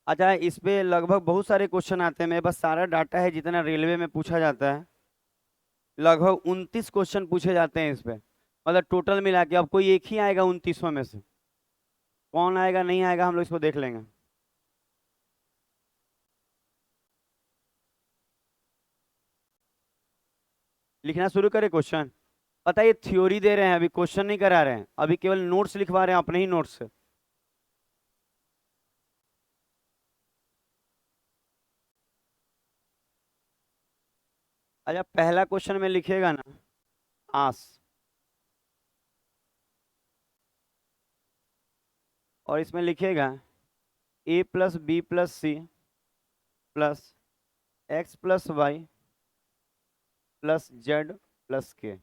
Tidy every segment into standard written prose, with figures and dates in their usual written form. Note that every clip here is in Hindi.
अच्छा, इस पे लगभग बहुत सारे क्वेश्चन आते हैं। मेरे पास सारा डाटा है जितना रेलवे में पूछा जाता है। लगभग 29 क्वेश्चन पूछे जाते हैं इस पे, मतलब टोटल मिला के। अब कोई एक ही आएगा 29वां में से, कौन आएगा नहीं आएगा हम लोग इसको देख लेंगे। लिखना शुरू करें क्वेश्चन। पता है ये थ्योरी दे रहे हैं, अभी क्वेश्चन नहीं करा रहे हैं, अभी केवल नोट्स लिखवा रहे हैं अपने ही नोट्स से। अच्छा, पहला क्वेश्चन में लिखिएगा ना, आस, और इसमें लिखिएगा a plus b plus c plus x plus y plus z plus k.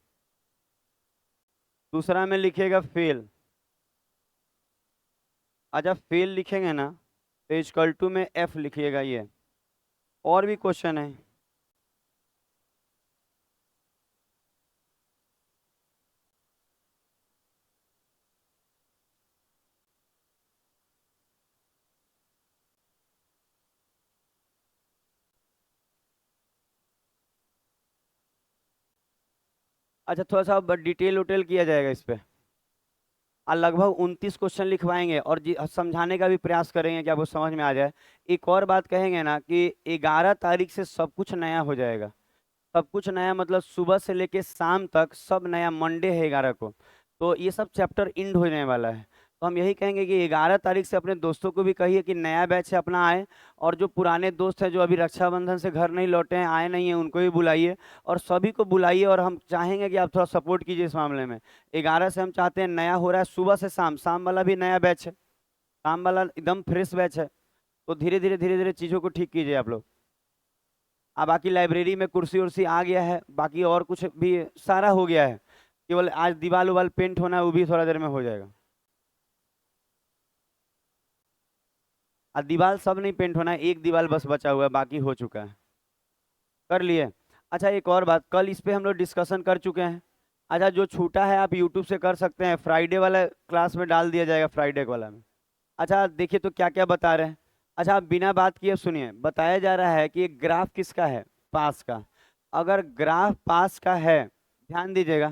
दूसरा में लिखिएगा फेल। अच्छा, फेल लिखेंगे ना तो इक्वल टू में एफ लिखिएगा ये। और भी क्वेश्चन है। अच्छा, थोड़ा सा डिटेल उटेल किया जाएगा इस पे। लगभग 29 क्वेश्चन लिखवाएंगे और समझाने का भी प्रयास करेंगे कि आपको समझ में आ जाए। एक और बात कहेंगे ना कि 11 तारीख से सब कुछ नया हो जाएगा। सब कुछ नया मतलब सुबह से लेके शाम तक सब नया। मंडे है 11 को, तो ये सब चैप्टर इंड होने वाला है। तो हम यही कहेंगे कि 11 तारीख से अपने दोस्तों को भी कहिए कि नया बैच है अपना आए। और जो पुराने दोस्त हैं जो अभी रक्षाबंधन से घर नहीं लौटे हैं, आए नहीं हैं, उनको भी बुलाइए। और सभी को बुलाइए, और हम चाहेंगे कि आप थोड़ा सपोर्ट कीजिए इस मामले में। 11 से हम चाहते हैं नया हो रहा है, सुबह से शाम, शाम वाला भी नया बैच है। शाम वाला एकदम फ्रेश बैच है। तो धीरे धीरे चीज़ों को ठीक कीजिए आप लोग। अब बाकी लाइब्रेरी में कुर्सी उर्सी आ गया है, बाकी और कुछ भी सारा हो गया है। केवल आज दीवार उवाल पेंट होना है, वो भी थोड़ा देर में हो जाएगा। दीवार सब नहीं पेंट होना है, एक दीवार बस बचा हुआ है, बाकी हो चुका है। कर लिए। अच्छा, एक और बात, कल इस पे हम लोग डिस्कशन कर चुके हैं। अच्छा, जो छूटा है आप यूट्यूब से कर सकते हैं, फ्राइडे वाला क्लास में डाल दिया जाएगा, फ्राइडे वाला में। अच्छा, देखिए तो क्या क्या बता रहे हैं। अच्छा, आप बिना बात किए सुनिए। बताया जा रहा है कि ये ग्राफ किसका है, पास का। अगर ग्राफ पास का है, ध्यान दीजिएगा,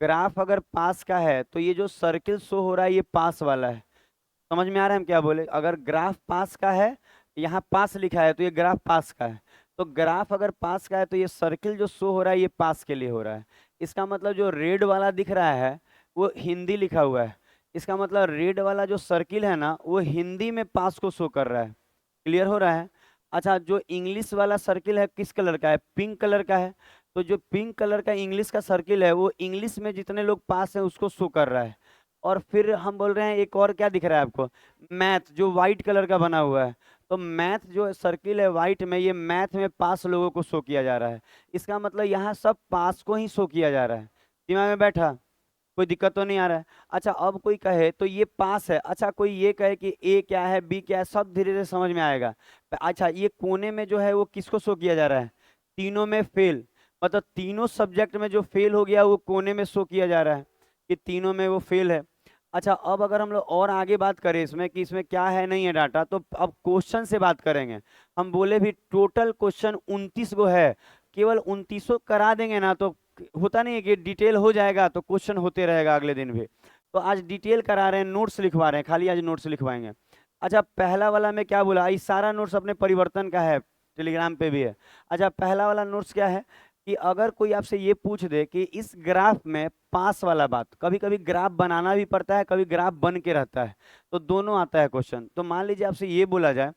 ग्राफ अगर पास का है तो ये जो सर्किल शो हो रहा है ये पास वाला है। समझ में आ रहा है हम क्या बोले? अगर ग्राफ पास का है, यहाँ पास लिखा है तो ये ग्राफ पास का है। तो ग्राफ अगर पास का है तो ये सर्किल जो शो हो रहा है ये पास के लिए हो रहा है। इसका मतलब जो रेड वाला दिख रहा है वो हिंदी लिखा हुआ है। इसका मतलब रेड वाला जो सर्किल है ना वो हिंदी में पास को शो कर रहा है। क्लियर हो रहा है? अच्छा, जो इंग्लिश वाला सर्किल है किस कलर का है? पिंक कलर का है। तो जो पिंक कलर का इंग्लिश का सर्किल है वो इंग्लिश में जितने लोग पास हैं उसको शो कर रहा है। और फिर हम बोल रहे हैं एक और क्या दिख रहा है आपको? मैथ, जो व्हाइट कलर का बना हुआ है। तो मैथ जो सर्किल है व्हाइट में, ये मैथ में पास लोगों को शो किया जा रहा है। इसका मतलब यहाँ सब पास को ही शो किया जा रहा है। दिमाग में बैठा? कोई दिक्कत तो नहीं आ रहा है? अच्छा, अब कोई कहे तो ये पास है, अच्छा कोई ये कहे कि ए क्या है बी क्या है, सब धीरे धीरे समझ में आएगा। अच्छा, ये कोने में जो है वो किसको शो किया जा रहा है? तीनों में फेल। मतलब तीनों सब्जेक्ट में जो फेल हो गया वो कोने में शो किया जा रहा है कि तीनों में वो फेल है। अच्छा, अब अगर हम लोग और आगे बात करें इसमें कि इसमें क्या है नहीं है डाटा, तो अब क्वेश्चन से बात करेंगे। हम बोले भी टोटल क्वेश्चन 29 गो है। केवल 29 करा देंगे ना तो होता नहीं है कि डिटेल हो जाएगा तो क्वेश्चन होते रहेगा अगले दिन भी। तो आज डिटेल करा रहे हैं, नोट्स लिखवा रहे हैं, खाली आज नोट्स लिखवाएंगे। अच्छा, पहला वाला में क्या बोला, ये सारा नोट्स अपने परिवर्तन का है, टेलीग्राम पे भी है। अच्छा, पहला वाला नोट्स क्या है कि अगर कोई आपसे ये पूछ दे कि इस ग्राफ में पास वाला बात, कभी कभी ग्राफ बनाना भी पड़ता है, कभी ग्राफ बन के रहता है, तो दोनों आता है क्वेश्चन। तो मान लीजिए आपसे ये बोला जाए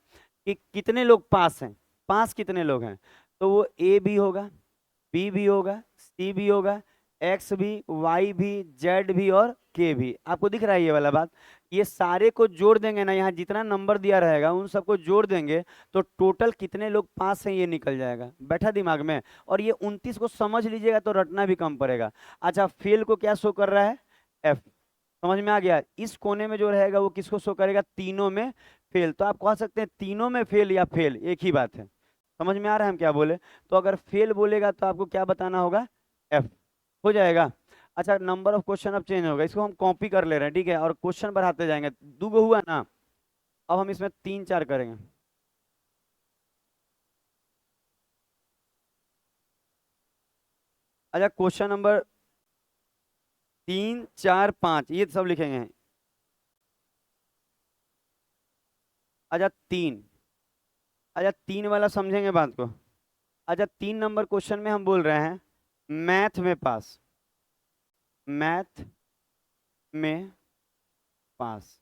कि कितने लोग पास हैं, पास कितने लोग हैं, तो वो ए भी होगा, बी भी होगा, सी भी होगा, एक्स भी, वाई भी, जेड भी और के भी। आपको दिख रहा है ये वाला बात? ये सारे को जोड़ देंगे ना, यहाँ जितना नंबर दिया रहेगा उन सबको जोड़ देंगे तो टोटल कितने लोग पास हैं ये निकल जाएगा। बैठा दिमाग में? और ये 29 को समझ लीजिएगा तो रटना भी कम पड़ेगा। अच्छा, फेल को क्या शो कर रहा है? एफ। समझ में आ गया? इस कोने में जो रहेगा वो किसको शो करेगा? तीनों में फेल। तो आप कह सकते हैं तीनों में फेल या फेल एक ही बात है। समझ में आ रहा है हम क्या बोले? तो अगर फेल बोलेगा तो आपको क्या बताना होगा? एफ। हो जाएगा? अच्छा, नंबर ऑफ क्वेश्चन अब चेंज होगा, इसको हम कॉपी कर ले रहे हैं, ठीक है, और क्वेश्चन बढ़ाते जाएंगे। दो गो हुआ ना? अब हम इसमें 3 4 करेंगे। अच्छा, क्वेश्चन नंबर 3 4 5 ये सब लिखेंगे। अच्छा 3। अच्छा 3 वाला समझेंगे बात को। अच्छा 3 नंबर क्वेश्चन में हम बोल रहे हैं मैथ में पास। मैथ में पास।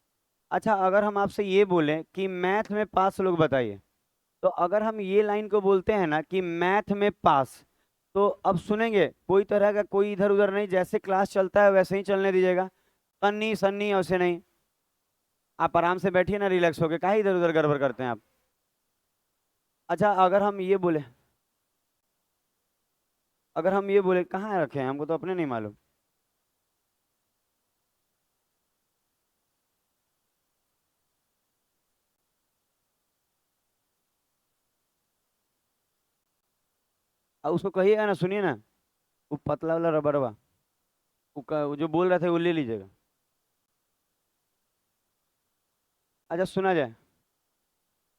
अच्छा अगर हम आपसे ये बोलें कि मैथ में पास लोग बताइए, तो अगर हम ये लाइन को बोलते हैं ना कि मैथ में पास, तो अब सुनेंगे कोई तरह का कोई इधर उधर नहीं, जैसे क्लास चलता है वैसे ही चलने दीजिएगा। सन्नी सन्नी ऐसे नहीं। आप आराम से बैठिए ना, रिलैक्स होके, काहे इधर उधर गड़बड़ करते हैं आप। अच्छा अगर हम ये बोले कहाँ रखे हैं, हमको तो अपने नहीं मालूम। अब उसको कहिएगा ना, सुनिए ना, वो पतला वाला रबड़वा, वो जो बोल रहे थे वो ले लीजिएगा। अच्छा सुना जाए।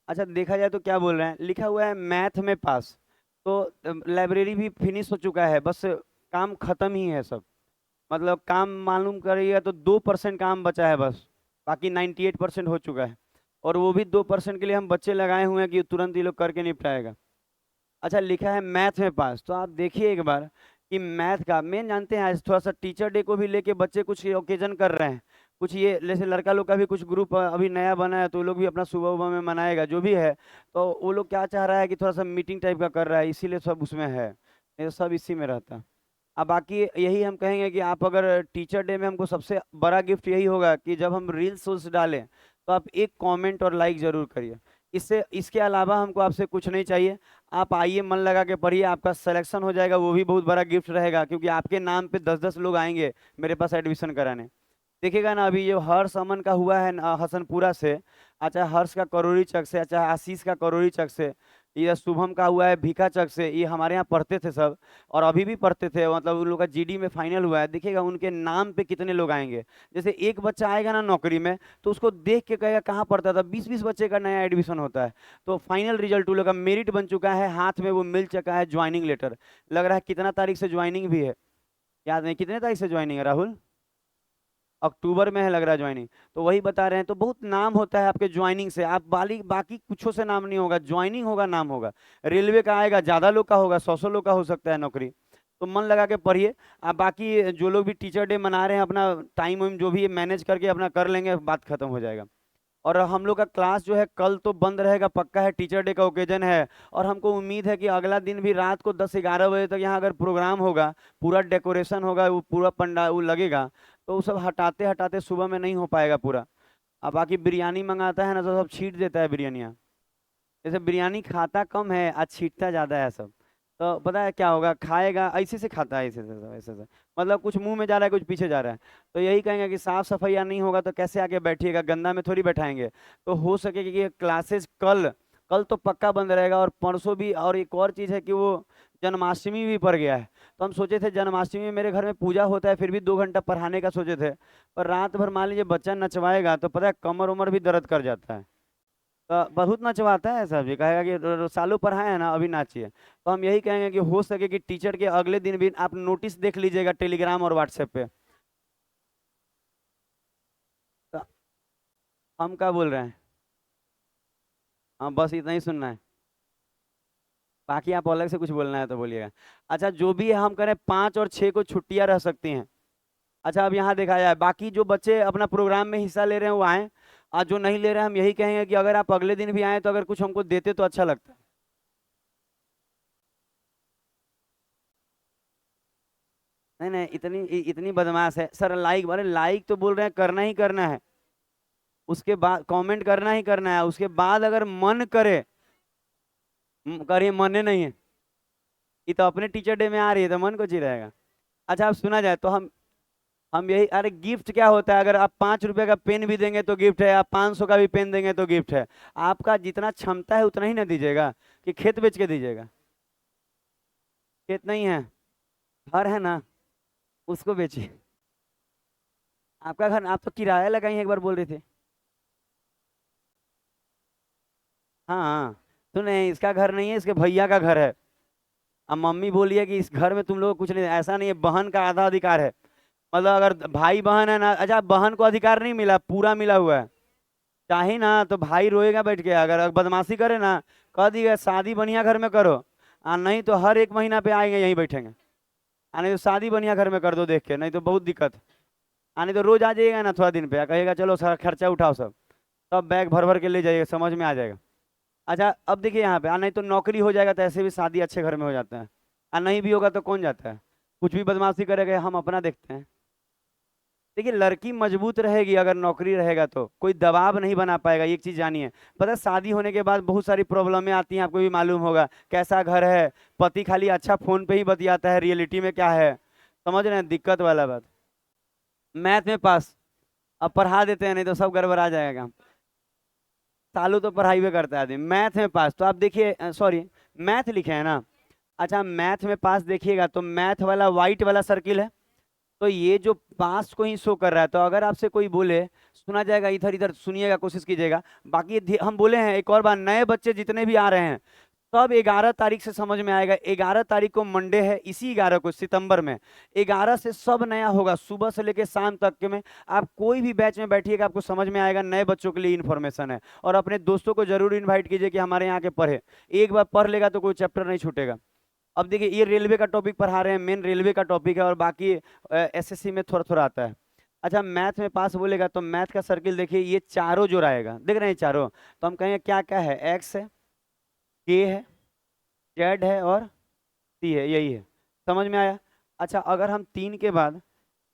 अच्छा देखा जाए तो क्या बोल रहे हैं, लिखा हुआ है मैथ में पास। तो लाइब्रेरी भी फिनिश हो चुका है, बस काम खत्म ही है सब। मतलब काम मालूम करिएगा तो 2% काम बचा है बस। बाकी 98% हो चुका है। और वो भी 2% के लिए हम बच्चे लगाए हुए हैं कि तुरंत ये लोग करके निपटाएगा। अच्छा लिखा है मैथ में पास, तो आप देखिए एक बार कि मैथ का मेन जानते हैं, आज थोड़ा सा टीचर डे को भी लेके बच्चे कुछ ओकेजन कर रहे हैं। कुछ ये जैसे लड़का लोग का भी कुछ ग्रुप अभी नया बना है, तो वो लोग भी अपना सुबह उबह में मनाएगा जो भी है। तो वो लोग क्या चाह रहा है कि थोड़ा सा मीटिंग टाइप का कर रहा है, इसीलिए सब उसमें है, नहीं तो सब इसी में रहता। अब बाकी यही हम कहेंगे कि आप अगर टीचर डे में, हमको सबसे बड़ा गिफ्ट यही होगा कि जब हम रील्स उल्स डालें तो आप एक कमेंट और लाइक जरूर करिए। इससे इसके अलावा हमको आपसे कुछ नहीं चाहिए। आप आइए, मन लगा के पढ़िए, आपका सिलेक्शन हो जाएगा, वो भी बहुत बड़ा गिफ्ट रहेगा, क्योंकि आपके नाम पे 10 10 लोग आएंगे मेरे पास एडमिशन कराने। देखिएगा ना, अभी जो हर्ष अमन का हुआ है हसनपुरा से, अच्छा हर्ष का करोड़ी चक से, अच्छा आशीष का करोड़ी चक से, ये शुभम का हुआ है भीखा चक से, ये हमारे यहाँ पढ़ते थे सब। और अभी भी पढ़ते थे, मतलब उन लोग का जीडी में फाइनल हुआ है, देखिएगा उनके नाम पे कितने लोग आएंगे। जैसे एक बच्चा आएगा ना नौकरी में, तो उसको देख के कहेगा कहाँ पढ़ता था, 20 20 बच्चे का नया एडमिशन होता है। तो फाइनल रिजल्ट उन लोग का मेरिट बन चुका है, हाथ में वो मिल चुका है ज्वाइनिंग लेटर। लग रहा है कितना तारीख से ज्वाइनिंग भी है, याद नहीं, कितने तारीख से ज्वाइनिंग है राहुल? अक्टूबर में है लग रहा है ज्वाइनिंग। तो वही बता रहे हैं, तो बहुत नाम होता है आपके ज्वाइनिंग से, आप बाकी कुछों से नाम नहीं होगा, ज्वाइनिंग होगा नाम होगा। रेलवे का आएगा, ज्यादा लोग का होगा, 100 100 लोग का हो सकता है नौकरी। तो मन लगा के पढ़िए। आप बाकी जो लोग भी टीचर डे मना रहे हैं, अपना टाइम वाइम जो भी मैनेज करके अपना कर लेंगे, बात खत्म हो जाएगा। और हम लोग का क्लास जो है कल तो बंद रहेगा पक्का है, टीचर डे का ओकेजन है। और हमको उम्मीद है कि अगला दिन भी रात को 10 11 बजे तक यहाँ अगर प्रोग्राम होगा, पूरा डेकोरेशन होगा, वो पूरा पंडा वो लगेगा, तो वो सब हटाते हटाते सुबह में नहीं हो पाएगा पूरा। अब बाकी बिरयानी मंगाता है ना, तो सब छीट देता है बिरयानियाँ। जैसे बिरयानी खाता कम है, आज छीटता ज्यादा है सब। तो पता है क्या होगा, खाएगा ऐसे से, खाता है ऐसे से ऐसे से, मतलब कुछ मुंह में जा रहा है कुछ पीछे जा रहा है। तो यही कहेंगे कि साफ सफाई नहीं होगा तो कैसे आके बैठिएगा, गंदा में थोड़ी बैठाएंगे। तो हो सके कि क्लासेस कल, कल तो पक्का बंद रहेगा, और परसों भी। और एक और चीज है कि वो जन्माष्टमी भी पड़ गया है। तो हम सोचे थे जन्माष्टमी में मेरे घर में पूजा होता है, फिर भी 2 घंटा पढ़ाने का सोचे थे। पर रात भर मान लीजिए बच्चा नचवाएगा तो पता है कमर उमर भी दर्द कर जाता है। तो बहुत नचवाता है साहब जी, कहेगा कि सालों पढ़ाए हैं ना, अभी नाचिए। तो हम यही कहेंगे कि हो सके कि टीचर के अगले दिन भी आप नोटिस देख लीजिएगा टेलीग्राम और व्हाट्सएप पे। तो हम क्या बोल रहे हैं, हाँ बस इतना ही सुनना है। बाकी आप अलग से कुछ बोलना है तो बोलिएगा। अच्छा जो भी है, हम कह रहे हैं 5 और 6 को छुट्टियां रह सकती हैं। अच्छा अब यहाँ देखा जाए, बाकी जो बच्चे अपना प्रोग्राम में हिस्सा ले रहे हैं वो आए। आज जो नहीं ले रहे हैं, हम यही कहेंगे कि अगर आप अगले दिन भी आए तो अगर कुछ हमको देते तो अच्छा लगता। नहीं नहीं, इतनी बदमाश है सर, लाइक, अरे लाइक तो बोल रहे हैं करना ही करना है। उसके बाद कमेंट करना ही करना है, उसके बाद अगर मन करे, करिए, मने नहीं है। ये तो अपने टीचर डे में आ रही है तो मन को ही रहेगा। अच्छा अब सुना जाए तो हम यही, अरे गिफ्ट क्या होता है, अगर आप 5 रुपए का पेन भी देंगे तो गिफ्ट है, आप 500 का भी पेन देंगे तो गिफ्ट है। आपका जितना क्षमता है उतना ही ना दीजिएगा, कि खेत बेच के दीजिएगा। खेत नहीं है, घर है ना, उसको बेचिए। आपका घर, आप तो किराया लगाई एक बार बोल रहे थे। हाँ, तो नहीं, इसका घर नहीं है, इसके भैया का घर है। अब मम्मी बोली है कि इस घर में तुम लोग कुछ नहीं, ऐसा नहीं है, बहन का आधा अधिकार है। मतलब अगर भाई बहन है ना, अच्छा बहन को अधिकार नहीं मिला, पूरा मिला हुआ है। चाहे ना तो भाई रोएगा बैठ के, अगर बदमाशी करे ना, कह दिएगा शादी बढ़िया घर में करो, नहीं तो हर एक महीना पे आएंगे यहीं बैठेंगे। नहीं तो शादी बढ़िया घर में कर दो देख के, नहीं तो बहुत दिक्कत। नहीं तो रोज आ जाइएगा ना थोड़ा दिन पे, कहेगा चलो सर खर्चा उठाओ सब, तब बैग भर भर के ले जाइएगा, समझ में आ जाएगा। अच्छा अब देखिए यहाँ पे, नहीं तो नौकरी हो जाएगा तो ऐसे भी शादी अच्छे घर में हो जाता है। नहीं भी होगा तो कौन जाता है, कुछ भी बदमाशी करेगा, हम अपना देखते हैं। देखिए लड़की मजबूत रहेगी अगर नौकरी रहेगा तो कोई दबाव नहीं बना पाएगा, एक चीज जानिए। पता है शादी होने के बाद बहुत सारी प्रॉब्लमें आती हैं, आपको भी मालूम होगा, कैसा घर है, पति खाली अच्छा फोन पे ही बतियाता है, रियलिटी में क्या है, समझ रहे हैं, दिक्कत वाला बात। मैथ में पास, अब पढ़ा देते हैं, नहीं तो सब गड़बड़ा जाएगा। सालों तो पढ़ाई भी करता है आदमी, मैथ में पास, तो आप देखिए, सॉरी, मैथ लिखे हैं ना। अच्छा मैथ में पास देखिएगा तो मैथ वाला वाइट वाला सर्किल है, तो ये जो पास को ही शो कर रहा है, तो अगर आपसे कोई बोले, सुना जाएगा, इधर इधर सुनिएगा, कोशिश कीजिएगा। बाकी हम बोले हैं एक और बार, नए बच्चे जितने भी आ रहे हैं सब 11 तारीख से समझ में आएगा, 11 तारीख को मंडे है, इसी 11 को सितंबर में, 11 से सब नया होगा, सुबह से लेकर शाम तक के में। आप कोई भी बैच में बैठिएगा आपको समझ में आएगा, नए बच्चों के लिए इन्फॉर्मेशन है। और अपने दोस्तों को जरूर इन्वाइट कीजिए कि हमारे यहाँ के पढ़े, एक बार पढ़ लेगा तो कोई चैप्टर नहीं छूटेगा। अब देखिए ये रेलवे का टॉपिक पढ़ा रहे हैं, मेन रेलवे का टॉपिक है, और बाकी एसएससी में थोड़ा थोड़ा आता है। अच्छा मैथ में पास बोलेगा तो मैथ का सर्किल देखिए, ये चारों जो रहेगा, देख रहे हैं चारों, तो हम कहेंगे क्या क्या है, एक्स है, के है, जेड है और सी है, यही है, समझ में आया। अच्छा अगर हम 3 के बाद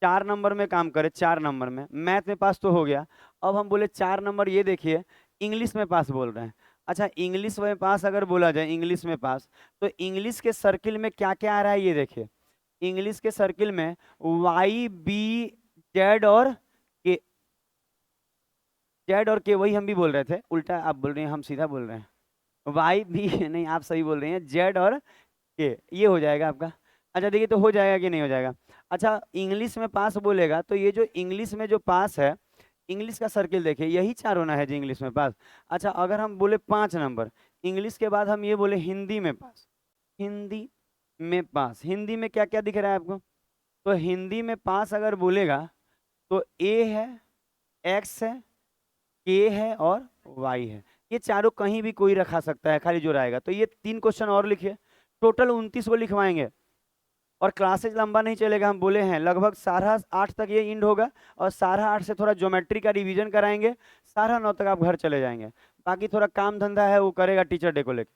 4 नंबर में काम करें, 4 नंबर में मैथ में पास तो हो गया, अब हम बोले 4 नंबर, ये देखिए इंग्लिश में पास बोल रहे हैं। अच्छा इंग्लिश में पास अगर बोला जाए, इंग्लिश में पास, तो इंग्लिश के सर्किल में क्या क्या आ रहा है, ये देखिए, इंग्लिश के सर्किल में वाई बी जेड और के, जेड और के, वही हम भी बोल रहे थे, उल्टा आप बोल रहे हैं, हम सीधा बोल रहे हैं, वाई भी नहीं, आप सही बोल रहे हैं, जेड और ये हो जाएगा आपका। अच्छा देखिए तो हो जाएगा कि नहीं हो जाएगा। अच्छा इंग्लिश में पास बोलेगा तो ये जो इंग्लिश में जो पास है, इंग्लिश का सर्किल देखिए, यही चार होना है जी इंग्लिश में पास। अच्छा अगर हम बोले 5 नंबर, इंग्लिश के बाद हम ये बोले हिंदी में पास, हिंदी में पास, हिंदी में क्या क्या दिख रहा है आपको, तो हिंदी में पास अगर बोलेगा तो ए है, एक्स है, के है और वाई है, ये चारों कहीं भी कोई रखा सकता है, खाली जो रहेगा। तो ये 3 क्वेश्चन और लिखिए, टोटल 29 को लिखवाएंगे, और क्लासेज लंबा नहीं चलेगा, हम बोले हैं लगभग 8:30 तक ये इंड होगा, और 8:30 से थोड़ा ज्योमेट्री का रिवीजन कराएंगे, 9:30 तक आप घर चले जाएंगे। बाकी थोड़ा काम धंधा है वो करेगा टीचर डे को लेकर।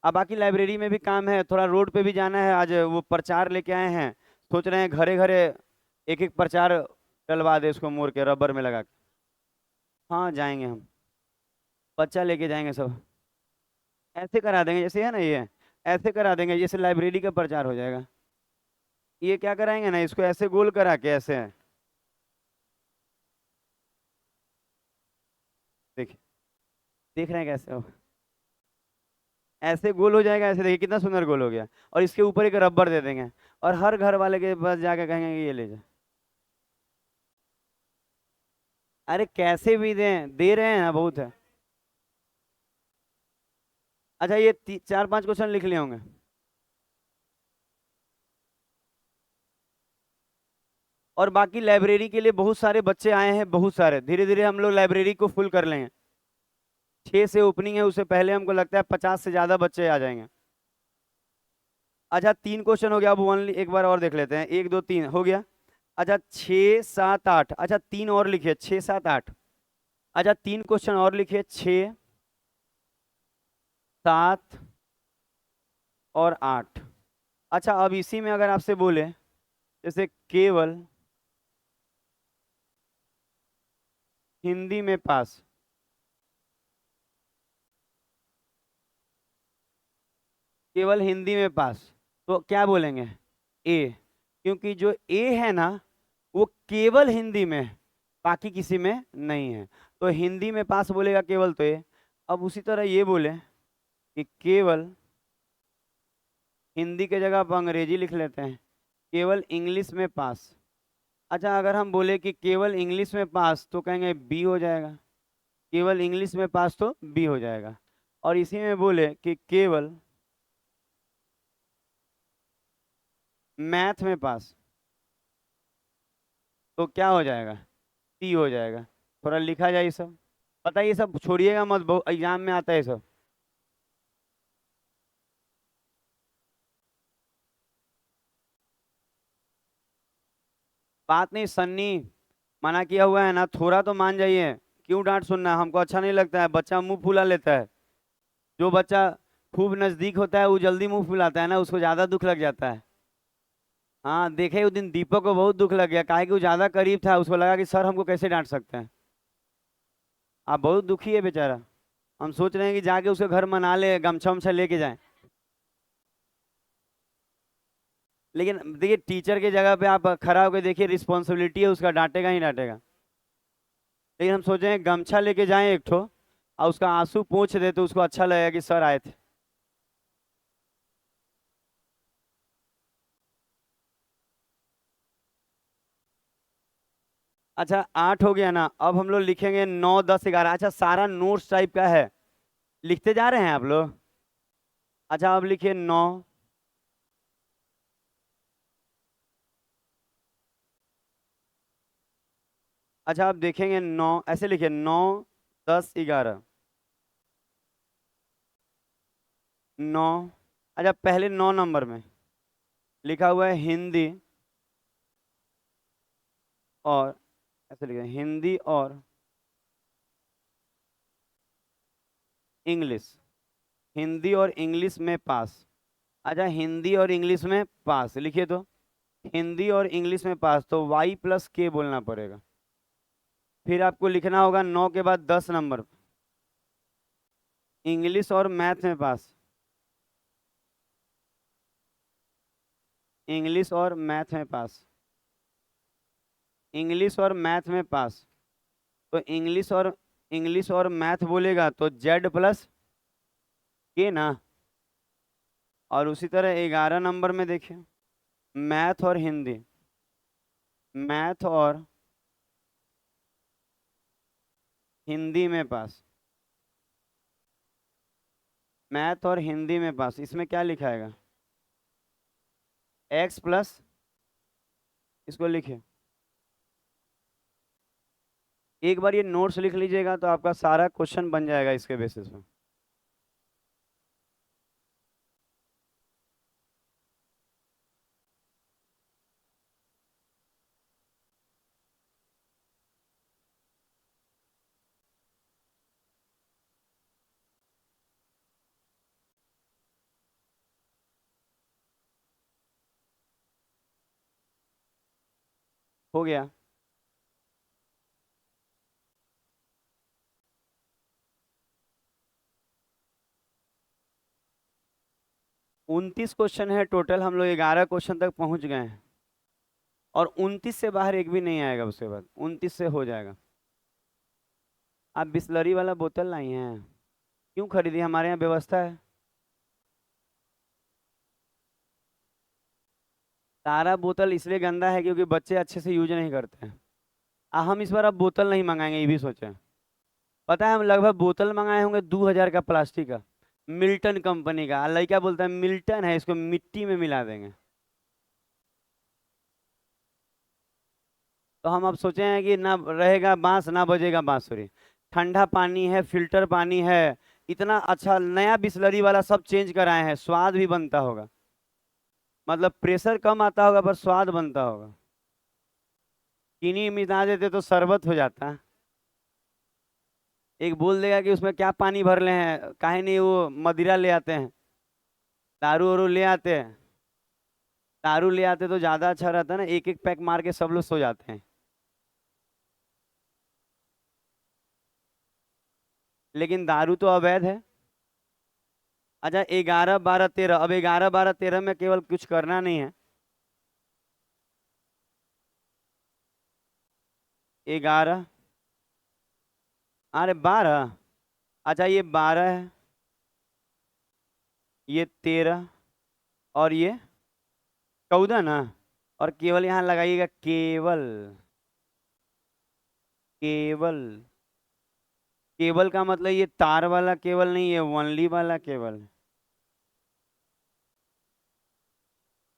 अब बाकी लाइब्रेरी में भी काम है, थोड़ा रोड पे भी जाना है, आज वो प्रचार लेके आए हैं, सोच रहे हैं घरे घरे एक एक प्रचार डलवा दे, उसको मोड़ के रबर में लगा के। हाँ जाएंगे हम, बच्चा लेके जाएंगे सब, ऐसे करा देंगे जैसे है ना ये, ऐसे करा देंगे जैसे लाइब्रेरी का प्रचार हो जाएगा। ये क्या कराएंगे ना, इसको ऐसे गोल करा के ऐसे, देखिए, देख रहे हैं कैसे हो, ऐसे गोल हो जाएगा, ऐसे देखिए कितना सुंदर गोल हो गया, और इसके ऊपर एक रबर दे देंगे, और हर घर वाले के पास जाके कहेंगे कि ये ले जा। अरे कैसे भी दें, दे रहे हैं ना, बहुत है। अच्छा ये 4-5 क्वेश्चन लिख लिए होंगे। और बाकी लाइब्रेरी के लिए बहुत सारे बच्चे आए हैं, बहुत सारे, धीरे धीरे हम लोग लाइब्रेरी को फुल कर लेंगे, 6 से ओपनिंग है, उससे पहले हमको लगता है 50 से ज्यादा बच्चे आ जाएंगे। अच्छा 3 क्वेश्चन हो गया, अब वन एक बार और देख लेते हैं, 1 2 3 हो गया। अच्छा 6 7 8, अच्छा 3 और लिखिए, 6 7 8, अच्छा 3 क्वेश्चन और लिखिए, 6 7 और 8। अच्छा अब इसी में अगर आपसे बोले, जैसे केवल हिंदी में पास, केवल हिंदी में पास, तो क्या बोलेंगे, ए, क्योंकि जो ए है ना वो केवल हिंदी में है, बाकी किसी में नहीं है, तो हिंदी में पास बोलेगा केवल, तो ए। अब उसी तरह ये बोले कि केवल, हिंदी के जगह आप अंग्रेजी लिख लेते हैं, केवल इंग्लिश में पास। अच्छा अगर हम बोले कि केवल इंग्लिश में पास, तो कहेंगे बी हो जाएगा। केवल इंग्लिश में पास तो बी हो जाएगा। और इसी में बोले कि केवल मैथ में पास, तो क्या हो जाएगा, सी हो जाएगा। थोड़ा लिखा जाए ये सब, पता है ये सब छोड़िएगा मत, बहुत एग्जाम में आता है ये सब। बात नहीं सन्नी, मना किया हुआ है ना, थोड़ा तो मान जाइए। क्यों डांट सुनना है? हमको अच्छा नहीं लगता है, बच्चा मुंह फुला लेता है। जो बच्चा खूब नजदीक होता है वो जल्दी मुंह फुलाता है ना, उसको ज्यादा दुख लग जाता है। हाँ देखे, उस दिन दीपक को बहुत दुख लग गया, काहे कि वो ज्यादा करीब था, उसको लगा कि सर हमको कैसे डांट सकते हैं। आप बहुत दुखी है बेचारा। हम सोच रहे हैं कि जाके उसके घर मना ले, गमछा उमछा लेके जाए। लेकिन देखिए टीचर की जगह पे आप खड़ा होकर देखिए, रिस्पॉन्सिबिलिटी है उसका, डांटेगा ही डांटेगा। लेकिन हम सोचे हैं गमछा लेके जाएं एक ठो, और उसका आंसू पोंछ दे तो उसको अच्छा लगेगा कि सर आए थे। अच्छा 8 हो गया ना, अब हम लोग लिखेंगे 9, 10, 11। अच्छा सारा नोट्स टाइप का है, लिखते जा रहे हैं आप लोग? अच्छा अब लिखिए 9। अच्छा आप देखेंगे 9, ऐसे लिखिए 9, 10, 11। 9। अच्छा पहले 9 नंबर में लिखा हुआ है हिंदी, और ऐसे लिखिए हिंदी और इंग्लिश, हिंदी और इंग्लिश में पास। अच्छा हिंदी और इंग्लिश में पास लिखिए तो, हिंदी और इंग्लिश में पास, तो वाई प्लस के बोलना पड़ेगा। फिर आपको लिखना होगा 9 के बाद 10 नंबर, इंग्लिश और मैथ में पास, इंग्लिश और मैथ में पास, इंग्लिश और मैथ में पास। तो इंग्लिश और मैथ बोलेगा तो जेड प्लस के ना। और उसी तरह 11 नंबर में देखिए, मैथ और हिंदी, मैथ और हिंदी में पास, मैथ और हिंदी में पास, इसमें क्या लिखाएगा, एक्स प्लस, इसको लिखिए। एक बार ये नोट्स लिख लीजिएगा तो आपका सारा क्वेश्चन बन जाएगा इसके बेसिस पे। हो गया। 29 क्वेश्चन है टोटल, हम लोग 11 क्वेश्चन तक पहुंच गए हैं। और 29 से बाहर एक भी नहीं आएगा, उसके बाद 29 से हो जाएगा। आप बिस्लरी वाला बोतल लाई हैं? क्यों खरीदी? हमारे यहाँ व्यवस्था है। सारा बोतल इसलिए गंदा है क्योंकि बच्चे अच्छे से यूज नहीं करते हैं। हम इस बार अब बोतल नहीं मंगाएंगे, ये भी सोचे हैं। पता है हम लगभग बोतल मंगाए होंगे 2000 का प्लास्टिक का, मिल्टन कंपनी का। लड़का बोलता है मिल्टन है, इसको मिट्टी में मिला देंगे। तो हम अब सोचे हैं कि ना रहेगा बांस ना बजेगा बांसुरी। ठंडा पानी है, फिल्टर पानी है, इतना अच्छा नया बिस्लरी वाला सब चेंज कराए हैं, स्वाद भी बनता होगा। मतलब प्रेशर कम आता होगा पर स्वाद बनता होगा। चीनी मिला देते तो शरबत हो जाता। एक बोल देगा कि उसमें क्या पानी भर ले हैं, काहे नहीं वो मदिरा ले आते हैं, दारू वारू ले आते हैं। दारू ले आते तो ज्यादा अच्छा रहता ना, एक एक पैक मार के सब लोग सो जाते हैं। लेकिन दारू तो अवैध है। अच्छा 11, 12, 13, अब 11, 12, 13 में केवल कुछ करना नहीं है। 11, अरे 12, अच्छा ये 12 है, ये 13, और ये 14 ना। और केवल यहाँ लगाइएगा, केवल, केवल। केबल का मतलब ये तार वाला केबल नहीं है, वनली वाला केबल है।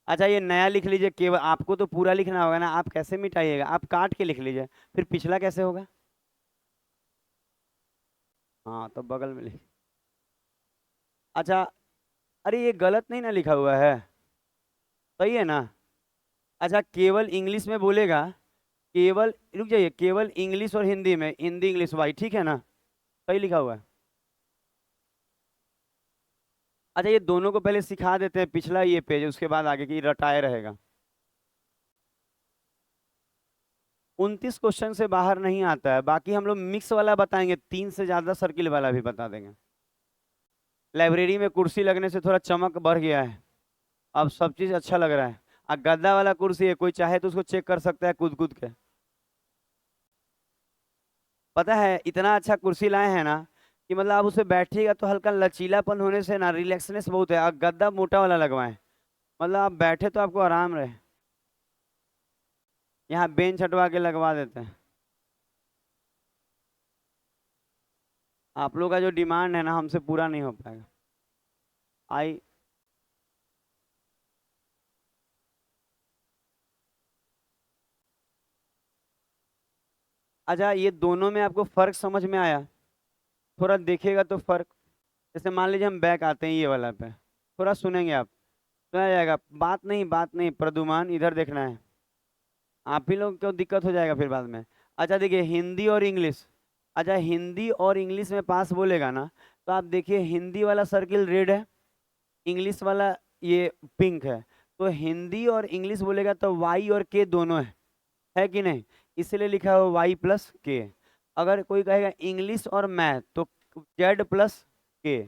अच्छा ये नया लिख लीजिए केबल, आपको तो पूरा लिखना होगा ना, आप कैसे मिटाइएगा, आप काट के लिख लीजिए, फिर पिछला कैसे होगा। हाँ तो बगल में लिख। अच्छा, अरे ये गलत नहीं ना लिखा हुआ है, सही है ना। अच्छा केवल इंग्लिश में बोलेगा, केवल रुक जाइए, केवल इंग्लिश और हिंदी में, हिंदी इंग्लिश वाई, ठीक है ना, सही लिखा हुआ है। अच्छा ये दोनों को पहले सिखा देते हैं, पिछला ये पेज उसके बाद आगे की रटाए रहेगा। 29 क्वेश्चन से बाहर नहीं आता है, बाकी हम लोग मिक्स वाला बताएंगे, 3 से ज्यादा सर्किल वाला भी बता देंगे। लाइब्रेरी में कुर्सी लगने से थोड़ा चमक बढ़ गया है, अब सब चीज अच्छा लग रहा है। गद्दा वाला कुर्सी है, कोई चाहे तो उसको चेक कर सकता है कूद कूद के। पता है इतना अच्छा कुर्सी लाए हैं ना, कि मतलब आप उसे बैठिएगा तो हल्का लचीलापन होने से ना रिलैक्सनेस बहुत है, और गद्दा मोटा वाला लगवाएं, मतलब आप बैठे तो आपको आराम रहे। यहाँ बेंच हटवा के लगवा देते हैं। आप लोग का जो डिमांड है ना, हमसे पूरा नहीं हो पाएगा। आई। अच्छा ये दोनों में आपको फर्क समझ में आया, थोड़ा देखिएगा तो फर्क। जैसे मान लीजिए हम बैक आते हैं ये वाला पे, थोड़ा सुनेंगे आप, सुना जाएगा, बात नहीं प्रदुमान इधर देखना है, आप ही लोग को दिक्कत हो जाएगा फिर बाद में। अच्छा देखिए हिंदी और इंग्लिश, अच्छा हिंदी और इंग्लिश में पास बोलेगा ना, तो आप देखिए हिंदी वाला सर्किल रेड है, इंग्लिश वाला ये पिंक है, तो हिंदी और इंग्लिश बोलेगा तो वाई और के दोनों है कि नहीं, इसलिए लिखा है वाई प्लस के। अगर कोई कहेगा इंग्लिश और मैथ तो जेड प्लस के,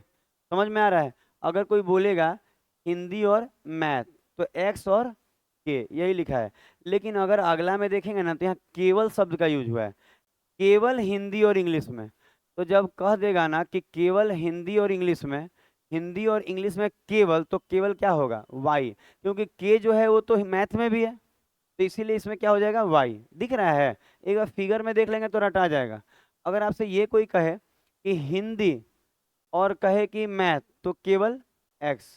समझ में आ रहा है। अगर कोई बोलेगा हिंदी और मैथ तो एक्स और के, यही लिखा है। लेकिन अगर अगला में देखेंगे ना, तो यहाँ केवल शब्द का यूज हुआ है, केवल हिंदी और इंग्लिश में। तो जब कह देगा ना कि केवल हिंदी और इंग्लिश में, हिंदी और इंग्लिश में केवल, तो केवल क्या होगा वाई, क्योंकि के जो है वो तो मैथ में भी है, तो इसीलिए इसमें क्या हो जाएगा वाई, दिख रहा है। एक बार फिगर में देख लेंगे तो रटा जाएगा। अगर आपसे ये कोई कहे कि हिंदी और कहे कि मैथ तो केवल एक्स,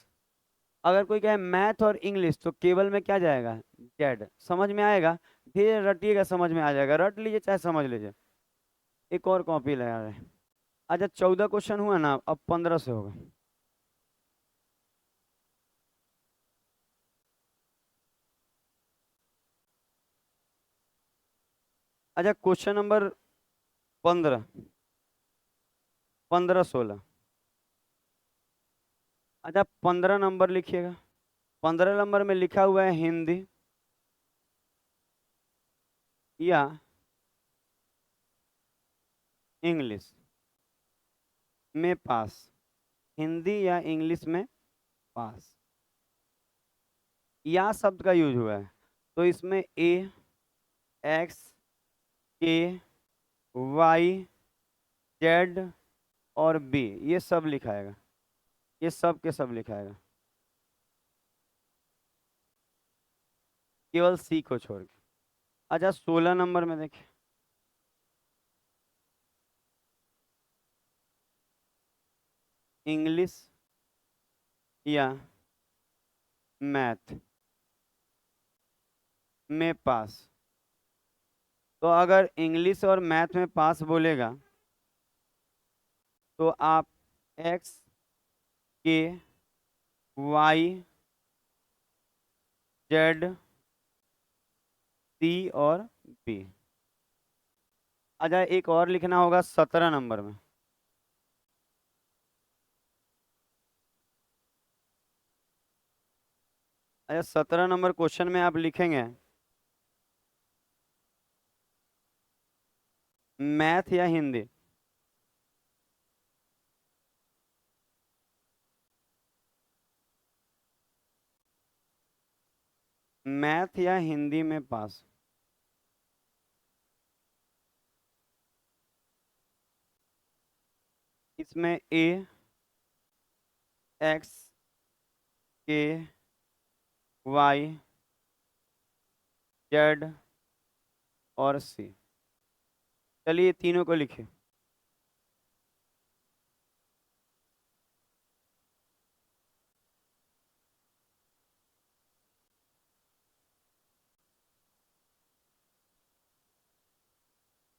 अगर कोई कहे मैथ और इंग्लिश तो केवल में क्या जाएगा जेड, समझ में आएगा। धीरे रटिएगा समझ में आ जाएगा, रट लीजिए चाहे समझ लीजिए। एक और कॉपी लगा रहे हैं। अच्छा 14 क्वेश्चन हुआ ना, अब 15 से होगा। अच्छा क्वेश्चन नंबर 15, 15 16। अच्छा 15 नंबर लिखिएगा, 15 नंबर में लिखा हुआ है हिंदी या इंग्लिश में पास, हिंदी या इंग्लिश में पास, या शब्द का यूज हुआ है, तो इसमें ए, एक्स, के, वाई, जेड और बी, ये सब लिखाएगा, ये सब के सब लिखाएगा, केवल सी को छोड़ के। अच्छा 16 नंबर में देखिए, इंग्लिश या मैथ में पास, तो अगर इंग्लिश और मैथ में पास बोलेगा तो आप एक्स, के, वाई, जेड, सी और बी। अच्छा एक और लिखना होगा 17 नंबर में। अच्छा 17 नंबर क्वेश्चन में आप लिखेंगे मैथ या हिंदी, मैथ या हिंदी में पास। इसमें ए, एक्स, के, वाई, जेड और सी, चलिए तीनों को लिखे।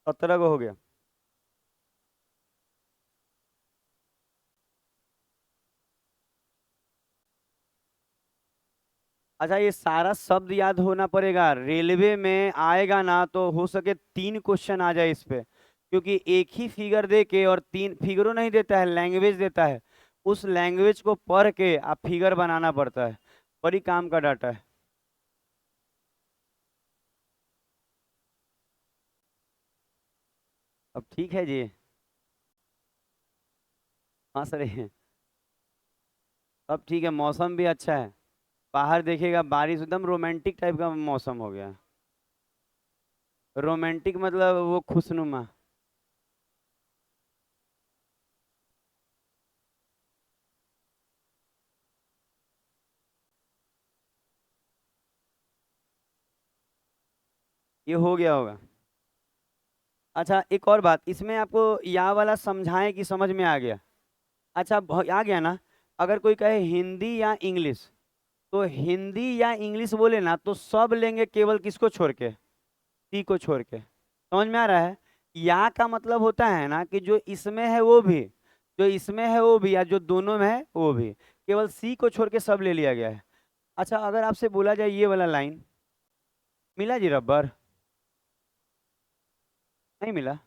17 को हो गया। अच्छा, ये सारा शब्द याद होना पड़ेगा, रेलवे में आएगा ना तो हो सके 3 क्वेश्चन आ जाए इस पे, क्योंकि एक ही फिगर दे के और 3 फिगरों नहीं देता है, लैंग्वेज देता है, उस लैंग्वेज को पढ़ के आप फिगर बनाना पड़ता है। बड़ी काम का डाटा है। अब ठीक है जी। हंस रहे हैं। अब ठीक है, मौसम भी अच्छा है, बाहर देखिएगा बारिश, एकदम रोमांटिक टाइप का मौसम हो गया। रोमांटिक मतलब वो खुशनुमा। ये हो गया होगा। अच्छा, एक और बात, इसमें आपको या वाला समझाएं कि समझ में आ गया? अच्छा, आ गया ना? अगर कोई कहे हिंदी या इंग्लिश, तो हिंदी या इंग्लिश बोले ना तो सब लेंगे, केवल किसको छोड़ के? सी को छोड़ के। समझ में आ रहा है? या का मतलब होता है ना कि जो इसमें है वो भी, जो इसमें है वो भी, या जो दोनों में है वो भी, केवल सी को छोड़ के सब ले लिया गया है। अच्छा, अगर आपसे बोला जाए ये वाला लाइन, मिला जी रबर? नहीं मिला।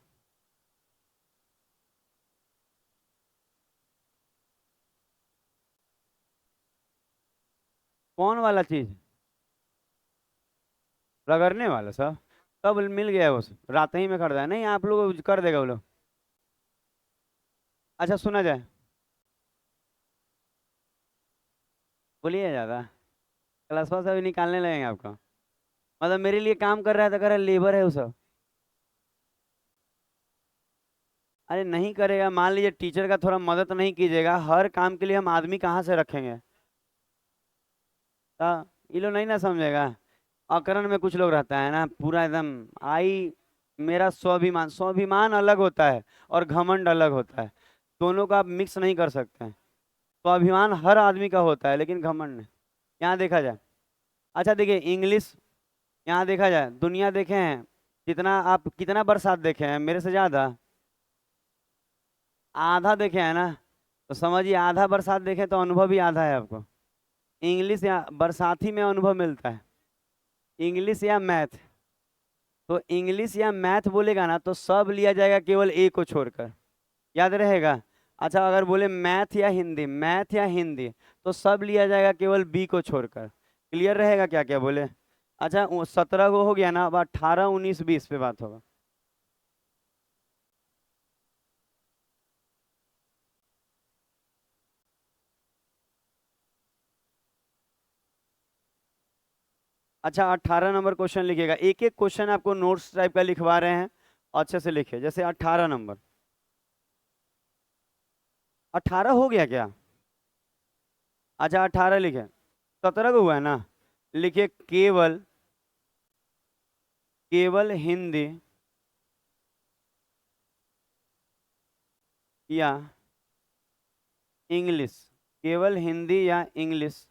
कौन वाला चीज? रगड़ने वाला सब? कब मिल गया है? उस रात ही में खरीदा है? नहीं, आप लोग कर देगा वो लोग। अच्छा, सुना जाए। बोलिए ज्यादा। क्लासवा से अभी निकालने लगेंगे आपको। मतलब मेरे लिए काम कर रहा है तो कर रहा है, लेबर है वो सब। अरे नहीं करेगा, मान लीजिए टीचर का थोड़ा मदद नहीं कीजिएगा, हर काम के लिए हम आदमी कहाँ से रखेंगे? तो ये लोग नहीं ना समझेगा। अकरन में कुछ लोग रहता है ना, पूरा एकदम आई, मेरा स्वाभिमान, स्वाभिमान अलग होता है और घमंड अलग होता है, दोनों को आप मिक्स नहीं कर सकते हैं। स्वाभिमान हर आदमी का होता है, लेकिन घमंड नहीं। यहाँ देखा जाए। अच्छा देखिए, इंग्लिश, यहाँ देखा जाए, दुनिया देखे हैं कितना, आप कितना बरसात देखे हैं मेरे से ज्यादा? आधा देखे हैं ना? तो समझिए, आधा बरसात देखे तो अनुभव ही आधा है आपको। इंग्लिश या बरसात ही में अनुभव मिलता है। इंग्लिश या मैथ, तो इंग्लिश या मैथ बोलेगा ना तो सब लिया जाएगा केवल ए को छोड़कर। याद रहेगा? अच्छा, अगर बोले मैथ या हिंदी, मैथ या हिंदी, तो सब लिया जाएगा केवल बी को छोड़कर। क्लियर रहेगा क्या क्या बोले? अच्छा, 17 को हो गया ना, अब 18 19 20 पे बात होगा। अच्छा, 18 नंबर क्वेश्चन लिखिएगा, एक एक क्वेश्चन आपको नोट्स टाइप का लिखवा रहे हैं, अच्छे से लिखिए। जैसे 18 नंबर, 18 हो गया क्या? अच्छा, 18 लिखे। 17 को हुआ है ना? लिखिए केवल, केवल हिंदी या इंग्लिश, केवल हिंदी या इंग्लिश,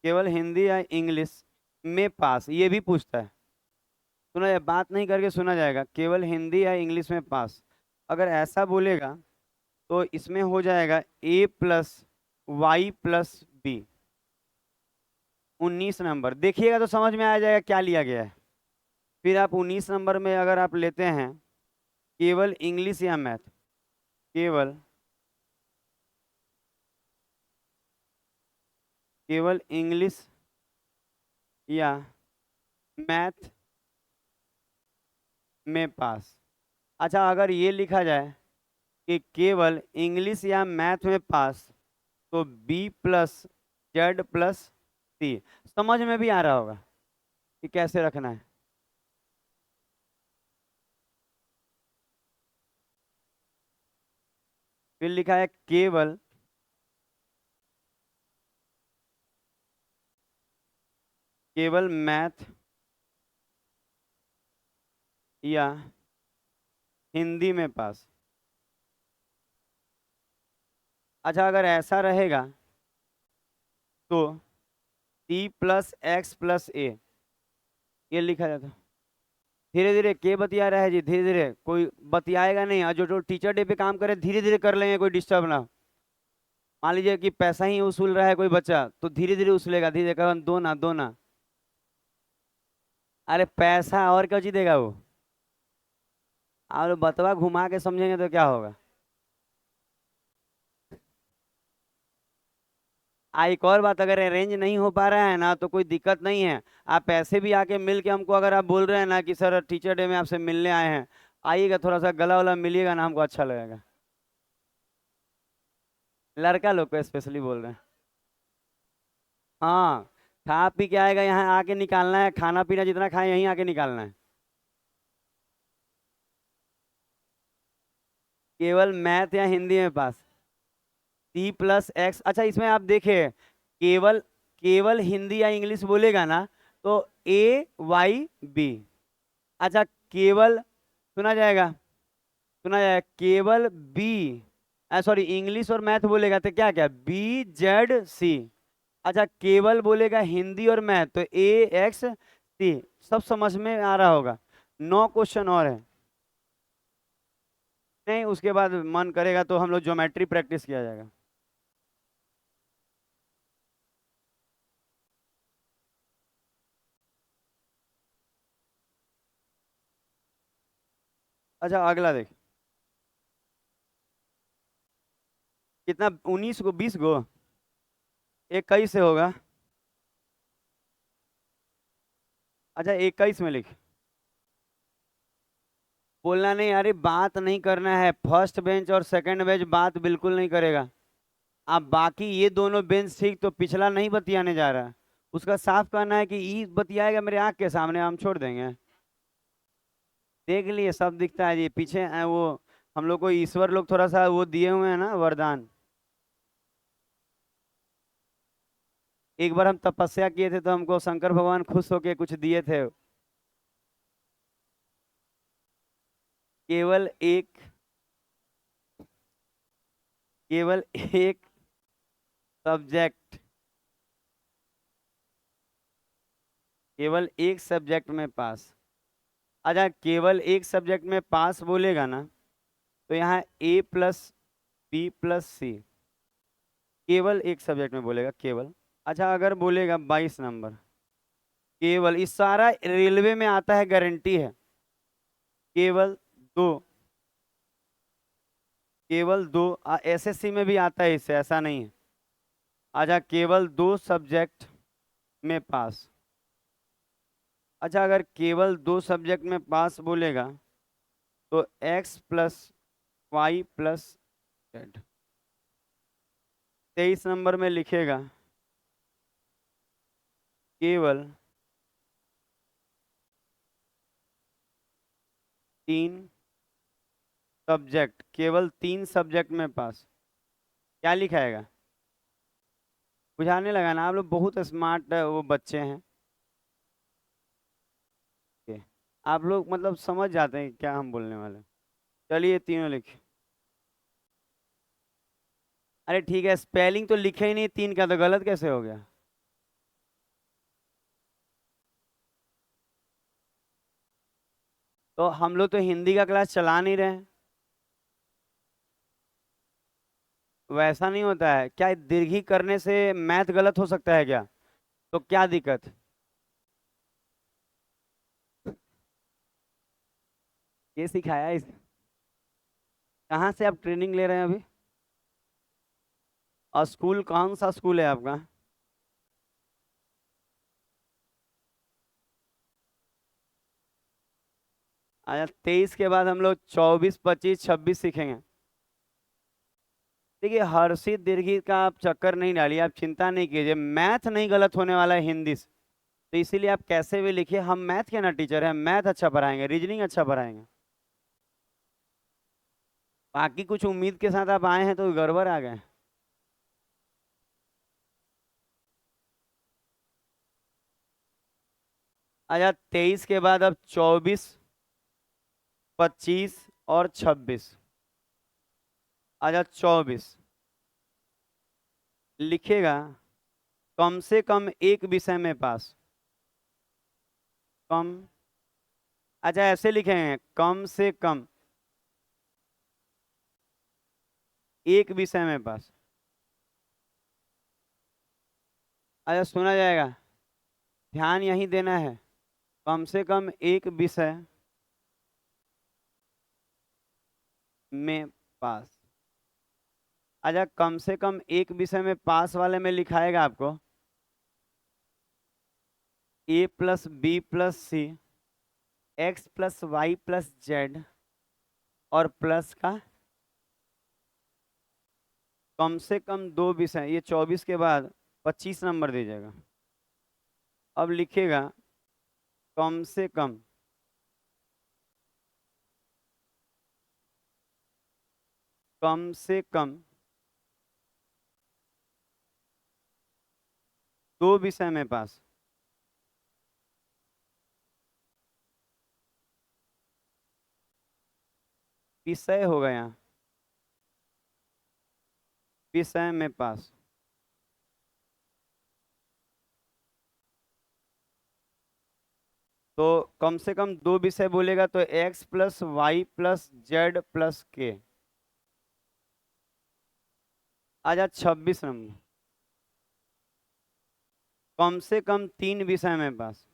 केवल हिंदी या इंग्लिश में पास, ये भी पूछता है। सुना जाए, बात नहीं करके सुना जाएगा, केवल हिंदी या इंग्लिश में पास। अगर ऐसा बोलेगा तो इसमें हो जाएगा A+Y+B। 19 नंबर देखिएगा तो समझ में आ जाएगा क्या लिया गया है। फिर आप 19 नंबर में अगर आप लेते हैं केवल इंग्लिश या मैथ, केवल, केवल इंग्लिश या मैथ में पास। अच्छा, अगर ये लिखा जाए कि केवल इंग्लिश या मैथ में पास, तो B+Z+C। समझ में भी आ रहा होगा कि कैसे रखना है। फिर लिखा है केवल, केवल मैथ या हिंदी में पास। अच्छा, अगर ऐसा रहेगा तो C+X+A, ये लिखा जाता। धीरे धीरे के बतिया रहा है जी, धीरे धीरे कोई बतियाएगा नहीं। और जो टीचर डे पे काम करे धीरे धीरे कर लेंगे, कोई डिस्टर्ब ना। मान लीजिए कि पैसा ही वसूल रहा है कोई बच्चा, तो धीरे धीरे उछलेगा, धीरे धीरे कहा दो ना दो ना। अरे पैसा और क्या चीज देगा वो। और बतवा घुमा के समझेंगे तो क्या होगा। एक और बात, अगर अरेंज नहीं हो पा रहा है ना तो कोई दिक्कत नहीं है। आप ऐसे भी आके मिल के हमको, अगर आप बोल रहे हैं ना कि सर टीचर डे में आपसे मिलने आए हैं, आइएगा, थोड़ा सा गला वला मिलिएगा ना, हमको अच्छा लगेगा। लड़का लोग को स्पेशली बोल रहे हैं। हाँ, खा पी के आएगा, यहाँ आके निकालना है, खाना पीना जितना खाए यहीं आके निकालना है। केवल मैथ या हिंदी में पास। C+X, अच्छा इसमें आप देखें, केवल केवल हिंदी या इंग्लिश बोलेगा ना तो A Y B। अच्छा केवल सुना जाएगा, सुना जाएगा केवल B, सॉरी इंग्लिश और मैथ बोलेगा तो क्या क्या B Z C। अच्छा केवल बोलेगा हिंदी और मैथ तो AX C। सब समझ में आ रहा होगा। 9 क्वेश्चन और है। नहीं उसके बाद मन करेगा तो हम लोग ज्योमेट्री प्रैक्टिस किया जाएगा। अच्छा अगला देख, कितना 19 को 20 को 21 से होगा। अच्छा 21 में लिख। बोलना नहीं, अरे बात नहीं करना है, फर्स्ट बेंच और सेकंड बेंच बात बिल्कुल नहीं करेगा। अब बाकी ये दोनों बेंच ठीक, तो पिछला नहीं बतियाने जा रहा। उसका साफ कहना है कि ई बतियाएगा मेरे आंख के सामने, हम छोड़ देंगे। देख लिए सब दिखता है जी पीछे वो हम लोग को ईश्वर लोग थोड़ा सा वो दिए हुए हैं ना वरदान। एक बार हम तपस्या किए थे तो हमको शंकर भगवान खुश होके कुछ दिए थे। केवल एक, केवल एक सब्जेक्ट, केवल एक सब्जेक्ट में पास। अच्छा केवल एक सब्जेक्ट में पास बोलेगा ना तो यहाँ A+B+C, केवल एक सब्जेक्ट में बोलेगा केवल। अच्छा अगर बोलेगा 22 नंबर, केवल, इस सारा रेलवे में आता है, गारंटी है। केवल दो, केवल दो, SSC में भी आता है इससे, ऐसा नहीं है। अच्छा केवल 2 सब्जेक्ट में पास। अच्छा अगर केवल 2 सब्जेक्ट में पास बोलेगा तो X+Y+Z। 23 नंबर में लिखेगा केवल 3 सब्जेक्ट, केवल 3 सब्जेक्ट में पास। क्या लिखाएगा। बुझाने लगा ना, आप लोग बहुत स्मार्ट वो बच्चे हैं। के, आप लोग मतलब समझ जाते हैं क्या हम बोलने वाले हैं। चलिए तीनों लिखे। अरे ठीक है, स्पेलिंग तो लिखे ही नहीं, 3 का तो गलत कैसे हो गया। तो हम लोग तो हिंदी का क्लास चला नहीं रहे हैं। वैसा नहीं होता है क्या, दीर्घी करने से मैथ गलत हो सकता है क्या। तो क्या दिक्कत। ये सिखाया इस, कहाँ से आप ट्रेनिंग ले रहे हैं अभी। और स्कूल कौन सा स्कूल है आपका। अच्छा 23 के बाद हम लोग 24 25 26 सीखेंगे। देखिए हर्षित दीर्घी का आप चक्कर नहीं डालिए, आप चिंता नहीं कीजिए, मैथ नहीं गलत होने वाला है हिंदी से। तो इसीलिए आप कैसे भी लिखिए, हम मैथ के ना टीचर हैं, मैथ अच्छा पढ़ाएंगे, रीजनिंग अच्छा पढ़ाएंगे। बाकी कुछ उम्मीद के साथ आप आए हैं तो गड़बड़ आ गए। अच्छा 23 के बाद अब 24 25 और 26। अच्छा 24 लिखेगा कम से कम एक विषय में पास। कम अच्छा ऐसे लिखेंगे, कम से कम एक विषय में पास। अच्छा सुना जाएगा, ध्यान यही देना है, कम से कम एक विषय में पास। अच्छा कम से कम एक विषय में पास वाले में लिखाएगा आपको a+b+c x+y+z और प्लस का कम से कम दो विषय, ये 24 के बाद 25 नंबर दीजिएगा। अब लिखिएगा कम से कम कम से कम दो विषय में पास। विषय होगा यहाँ, विषय में पास। तो कम से कम दो विषय बोलेगा तो x+y+z+k। आजा 26 नंबर, कम से कम तीन विषय में पास।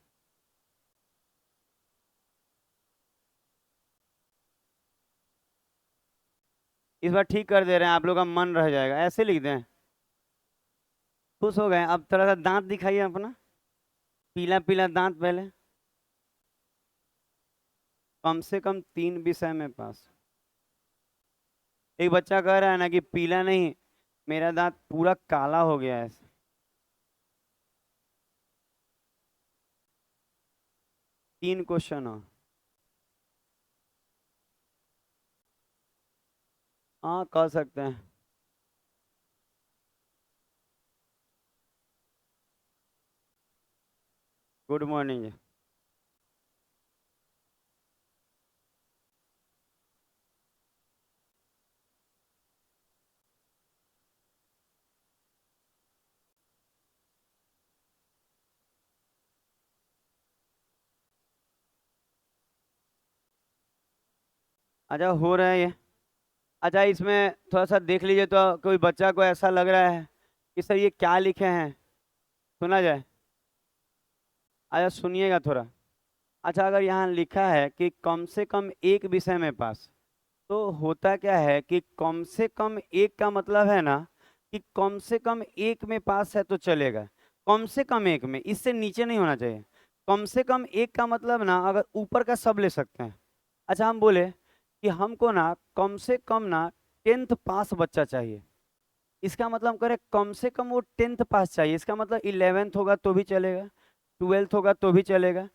इस बार ठीक कर दे रहे हैं, आप लोग का मन रह जाएगा, ऐसे लिख दें। खुश हो गए? अब थोड़ा सा दांत दिखाइए अपना, पीला पीला दांत पहले। कम से कम तीन विषय में पास। एक बच्चा कह रहा है ना कि पीला नहीं, मेरा दांत पूरा काला हो गया है। तीन क्वेश्चन हो। हाँ कर सकते हैं। गुड मॉर्निंग जी। अच्छा हो रहा है ये। अच्छा इसमें थोड़ा सा देख लीजिए, तो कोई बच्चा को ऐसा लग रहा है कि सर ये क्या लिखे हैं, सुना जाए। अच्छा सुनिएगा थोड़ा। अच्छा अगर यहाँ लिखा है कि कम से कम एक विषय में पास, तो होता क्या है कि कम से कम एक का मतलब है ना कि कम से कम एक में पास है तो चलेगा, कम से कम एक में, इससे नीचे नहीं होना चाहिए। कम से कम एक का मतलब ना अगर ऊपर का सब ले सकते हैं। अच्छा हम बोले कि हमको ना कम से कम ना 10th पास बच्चा चाहिए, इसका मतलब हम करें कम से कम वो 10th पास चाहिए, इसका मतलब 11th होगा तो भी चलेगा, 12th होगा तो भी चलेगा,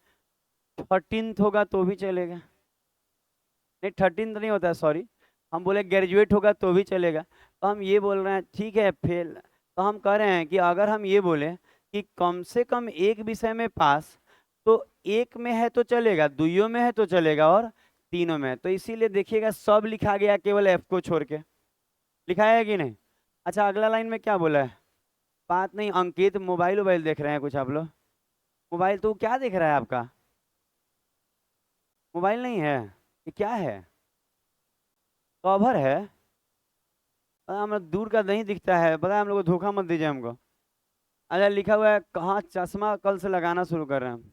13th होगा तो भी चलेगा। नहीं 13th नहीं होता है, सॉरी, हम बोले ग्रेजुएट होगा तो भी चलेगा। तो हम ये बोल रहे हैं ठीक है फेल, तो हम कह रहे हैं कि अगर हम ये बोले कि कम से कम एक विषय में पास, तो एक में है तो चलेगा, दुइयों में है तो चलेगा, और तीनों में है तो, इसीलिए देखिएगा सब लिखा गया केवल एफ को छोड़ के। लिखा है कि नहीं? अच्छा अगला लाइन में क्या बोला है? बात नहीं, अंकित मोबाइल वोबाइल देख रहे हैं कुछ आप लोग? मोबाइल तो क्या देख रहा है आपका? मोबाइल नहीं है, ये क्या है? कवर है? पता हम लोग दूर का नहीं दिखता है, पता है, हम लोग को धोखा मत दीजिए हमको। अच्छा लिखा हुआ है कहाँ, चश्मा कल से लगाना शुरू कर रहे हैं हम।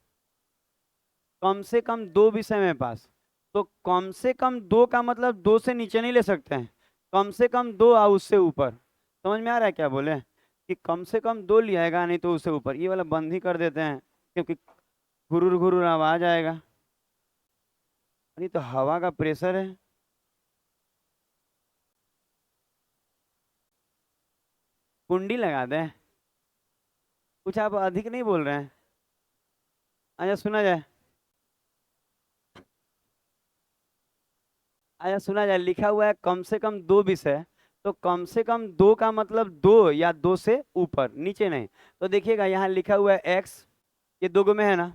कम से कम दो विषय में पास, तो कम से कम दो का मतलब दो से नीचे नहीं ले सकते हैं, कम से कम दो और उससे ऊपर। समझ में आ रहा है क्या बोले? कि कम से कम दो लिया आएगा, नहीं तो उससे ऊपर। ये वाला बंद ही कर देते हैं क्योंकि घुरुर घुरुर आवाज आएगा, नहीं तो हवा का प्रेशर है। कुंडी लगा दें? कुछ आप अधिक नहीं बोल रहे हैं? अच्छा सुना जाए, अच्छा सुना जाए, लिखा हुआ है कम से कम दो विषय, तो कम से कम दो का मतलब दो या दो से ऊपर, नीचे नहीं। तो देखिएगा यहाँ लिखा हुआ है एक्स, ये दो गो में है ना,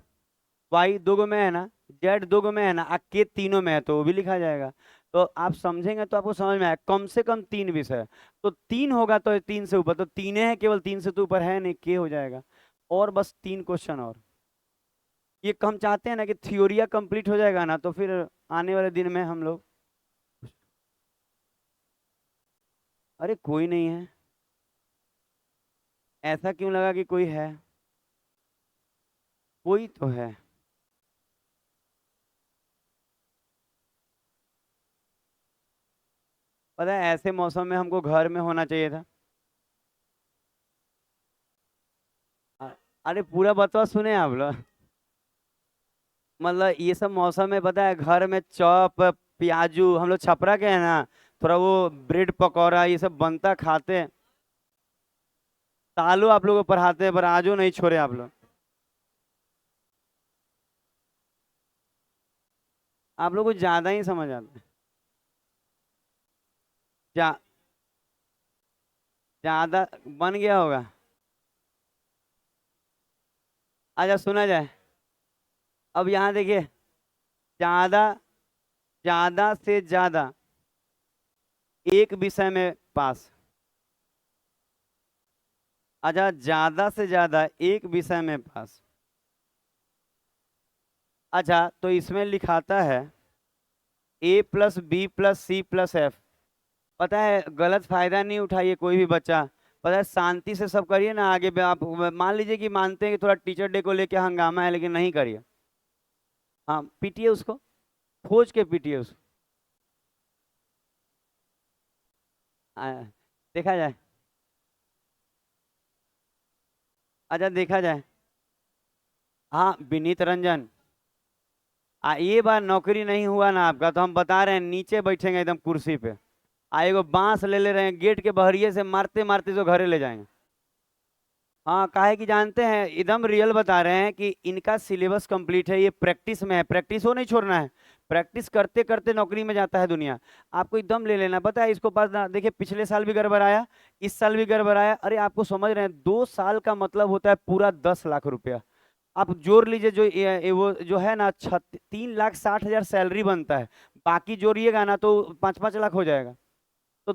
वाई दो गो में है ना, जेड दो गो में है ना, आ के तीनों में है तो वो भी लिखा जाएगा। तो आप समझेंगे तो आपको समझ में आया, कम से कम तीन विषय, तो तीन होगा तो तीन से ऊपर, तो तीन है केवल, तीन से तो ऊपर है नहीं, के हो जाएगा। और बस तीन क्वेश्चन और, ये हम चाहते हैं ना कि थ्योरिया कंप्लीट हो जाएगा ना, तो फिर आने वाले दिन में हम लोग। अरे कोई नहीं है। ऐसा क्यों लगा कि कोई है? कोई तो है। पता है ऐसे मौसम में हमको घर में होना चाहिए था। अ- अरे पूरा बतवा सुने आप लोग। मतलब ये सब मौसम में पता है घर में चॉप, प्याजू, हम लोग छपरा के हैं ना, थोड़ा वो ब्रेड पकौड़ा ये सब बनता खाते हैं। सालों आप लोगों को पढ़ाते हैं पर आजो नहीं छोड़े आप लोग। आप लोग को ज्यादा ही समझ आता है। जा, ज्यादा बन गया होगा। अच्छा सुना जाए। अब यहाँ देखिए। ज्यादा, ज्यादा से ज्यादा एक विषय में पास। अच्छा ज्यादा से ज्यादा एक विषय में पास। अच्छा तो इसमें लिखाता है A+B+C+F। पता है गलत फायदा नहीं उठाइए कोई भी बच्चा। पता है शांति से सब करिए ना, आगे आप मान लीजिए कि मानते हैं कि थोड़ा टीचर डे को लेके हंगामा है, लेकिन नहीं करिए। हाँ पीटिए उसको, खोज के पीटिए उसको। आ, देखा जाए। अच्छा देखा जाए। हाँ विनीत रंजन। ये बार नौकरी नहीं हुआ ना आपका, तो हम बता रहे हैं नीचे बैठेंगे एकदम कुर्सी पे। एगो बांस ले ले रहे हैं गेट के बहरिए से, मारते मारते जो घरे ले जाएंगे। हाँ काहे कि जानते हैं एकदम रियल बता रहे हैं कि इनका सिलेबस कंप्लीट है, ये प्रैक्टिस में है, प्रैक्टिस हो नहीं छोड़ना है। प्रैक्टिस करते करते नौकरी में जाता है दुनिया। आपको एकदम ले लेना, पता है इसको पास ना देखिए, पिछले साल भी गड़बड़ाया, इस साल भी गड़बड़ाया। अरे आपको समझ रहे हैं 2 साल का मतलब होता है पूरा 10 लाख रुपया। आप जोड़ लीजिए जो वो जो है ना 3,60,000 सैलरी बनता है। बाकी जोड़िएगा ना तो 5-5 लाख हो जाएगा। तो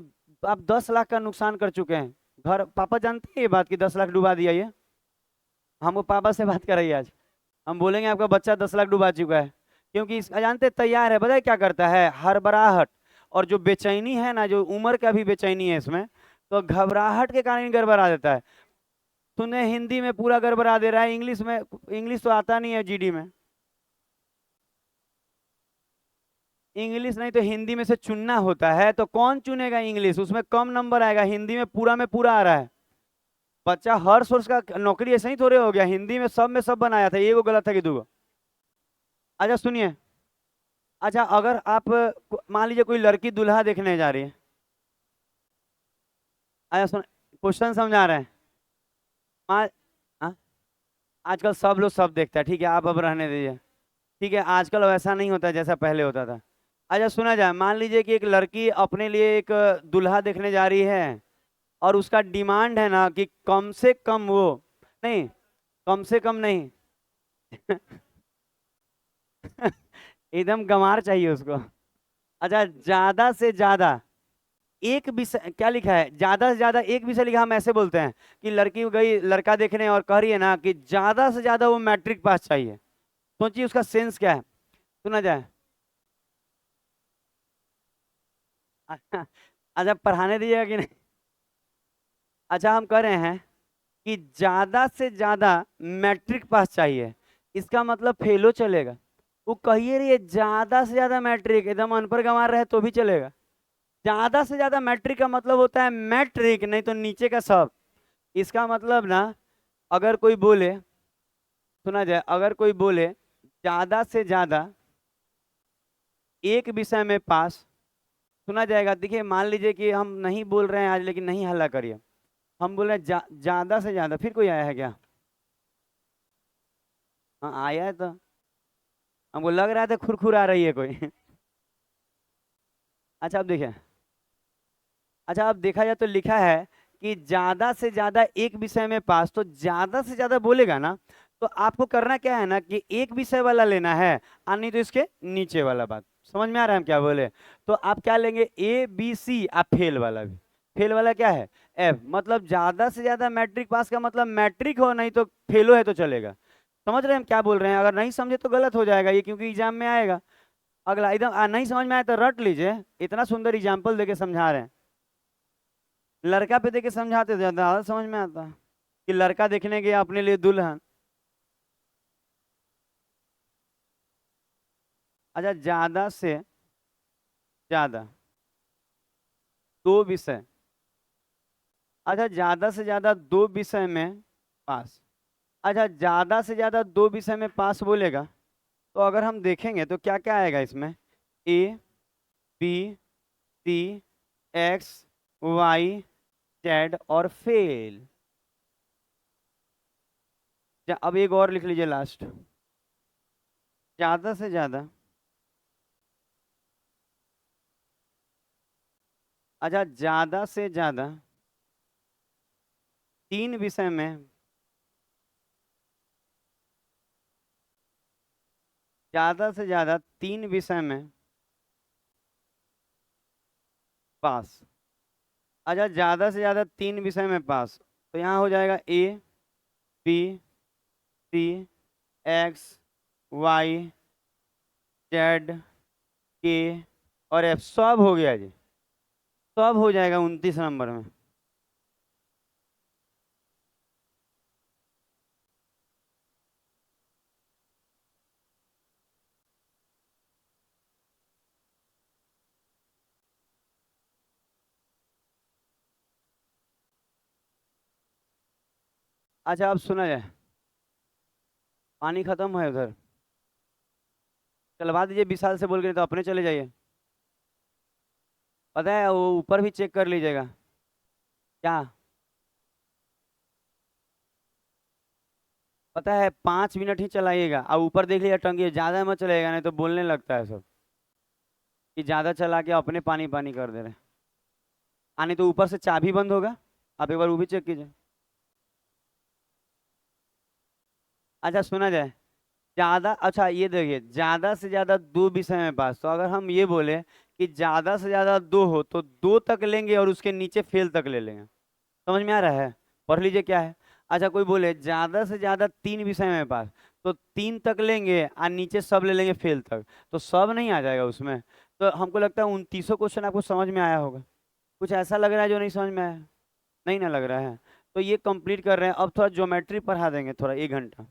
आप 10 लाख का नुकसान कर चुके हैं। घर पापा जानते हैं ये बात कि 10 लाख डुबा दिया ये। हमको पापा से बात कराइए आज। हम बोलेंगे आपका बच्चा 10 लाख डुबा चुका है। क्योंकि इस जानते तैयार है, पता है क्या करता है, हड़बड़ाहट और जो बेचैनी है ना, जो उम्र का भी बेचैनी है इसमें, तो घबराहट के कारण ही गड़बड़ा देता है। तूने हिंदी में पूरा गड़बड़ा दे रहा है, इंग्लिश में, इंग्लिश तो आता नहीं है जीडी में। इंग्लिश नहीं तो हिंदी में से चुनना होता है, तो कौन चुनेगा इंग्लिश, उसमें कम नंबर आएगा, हिंदी में पूरा आ रहा है। बच्चा हर सोर्स का नौकरी ऐसे ही थोड़े हो गया, हिंदी में सब बनाया था, ये को गलत था कि दूगो। अच्छा सुनिए। अच्छा अगर आप मान लीजिए कोई लड़की दूल्हा देखने जा रही है। अच्छा सुन, क्वेश्चन समझा रहे हैं। मान हाँ, आजकल सब लोग सब देखता है, ठीक है आप अब रहने दीजिए। ठीक है आजकल वैसा नहीं होता जैसा पहले होता था। अच्छा सुना जाए, मान लीजिए कि एक लड़की अपने लिए एक दूल्हा देखने जा रही है, और उसका डिमांड है ना कि कम से कम वो, नहीं, कम से कम नहीं, एकदम गंवार चाहिए उसको। अच्छा ज्यादा से ज्यादा एक विषय क्या लिखा है, ज्यादा से ज्यादा एक विषय लिखा, हम ऐसे बोलते हैं कि लड़की गई लड़का देखने और कह रही है ना कि ज्यादा से ज्यादा वो मैट्रिक पास चाहिए। सोचिए उसका सेंस क्या है। सुना जाए। अच्छा पढ़ाने दीजिएगा कि नहीं? अच्छा हम कह रहे हैं कि ज्यादा से ज्यादा मैट्रिक पास चाहिए, इसका मतलब फेलो चलेगा। वो कहिए रही है ज्यादा से ज्यादा मैट्रिक, एकदम अनपढ़ गंवार रहे तो भी चलेगा। ज्यादा से ज्यादा मैट्रिक का मतलब होता है मैट्रिक, नहीं तो नीचे का सब। इसका मतलब ना, अगर कोई बोले, सुना जाए, अगर कोई बोले ज्यादा से ज्यादा एक विषय में पास, सुना जाएगा। देखिए मान लीजिए कि हम नहीं बोल रहे हैं आज, लेकिन नहीं हल्ला करिए। हम बोल रहे हैं ज्यादा से ज्यादा, फिर कोई आया है क्या? हाँ आया है तो हमको लग रहा था खुरखुर आ रही है कोई। अच्छा अब देखिए। अच्छा अब देखा जाए तो लिखा है कि ज्यादा से ज्यादा एक विषय में पास, तो ज्यादा से ज्यादा बोलेगा ना, तो आपको करना क्या है ना कि एक विषय वाला लेना है, और नहीं तो इसके नीचे वाला। बात समझ में आ रहा है हम क्या बोले? तो आप क्या लेंगे, ABC, आप फेल वाला भी। फेल वाला क्या है, F, मतलब ज्यादा से ज्यादा मैट्रिक पास का मतलब मैट्रिक हो, नहीं तो फेलो है तो चलेगा। समझ रहे हैं हम क्या बोल रहे हैं? अगर नहीं समझे तो गलत हो जाएगा ये, क्योंकि एग्जाम में आएगा। अगला एकदम नहीं समझ में आया तो रट लीजिए, इतना सुंदर एग्जाम्पल देके समझा रहे हैं। लड़का पे देके समझाते तो ज्यादा समझ में आता कि लड़का देखने गया अपने लिए दुल्हन। अच्छा, ज्यादा से ज्यादा दो विषय। अच्छा, ज्यादा से ज्यादा दो विषय में पास। अच्छा, ज्यादा से ज्यादा दो विषय में पास बोलेगा, तो अगर हम देखेंगे तो क्या क्या आएगा इसमें? ए, बी, सी, एक्स, वाई, जेड और फेल। अब एक और लिख लीजिए लास्ट। ज्यादा से ज्यादा, अच्छा ज्यादा से ज्यादा तीन विषय में, ज्यादा से ज्यादा तीन विषय में पास। अच्छा, ज्यादा से ज्यादा तीन विषय में पास, तो यहाँ हो जाएगा ए, बी, सी, एक्स, वाई, जेड, के और एफ। सब हो गया जी, सब हो जाएगा 29 नंबर में। अच्छा, अब सुना जाए, पानी खत्म है उधर, चलवा दीजिए विशाल से बोल के, नहीं तो अपने चले जाइए। पता है वो ऊपर भी चेक कर लीजिएगा। क्या? पता है 5 मिनट ही चलाइएगा, और ऊपर देख लीजिए टंकी ज्यादा मत चलाइएगा, नहीं तो बोलने लगता है सब कि ज्यादा चला के अपने पानी पानी कर दे रहे हैं। आने तो ऊपर से चाबी बंद होगा, आप एक बार वो भी चेक कीजिए। अच्छा, सुना जाए, ज्यादा, अच्छा ये देखिए, ज्यादा से ज्यादा दो विषय में पास, तो अगर हम ये बोले कि ज्यादा से ज्यादा दो हो तो दो तक लेंगे और उसके नीचे फेल तक ले लेंगे। समझ में आ रहा है? पढ़ लीजिए क्या है। अच्छा, कोई बोले ज्यादा से ज्यादा तीन विषय में पास, तो तीन तक लेंगे और नीचे सब ले लेंगे फेल तक, तो सब नहीं आ जाएगा उसमें। तो हमको लगता है 29 क्वेश्चन आपको समझ में आया होगा। कुछ ऐसा लग रहा है जो नहीं समझ में आया? नहीं ना लग रहा है? तो ये कंप्लीट कर रहे हैं, अब थोड़ा ज्योमेट्री पढ़ा देंगे थोड़ा 1 घंटा।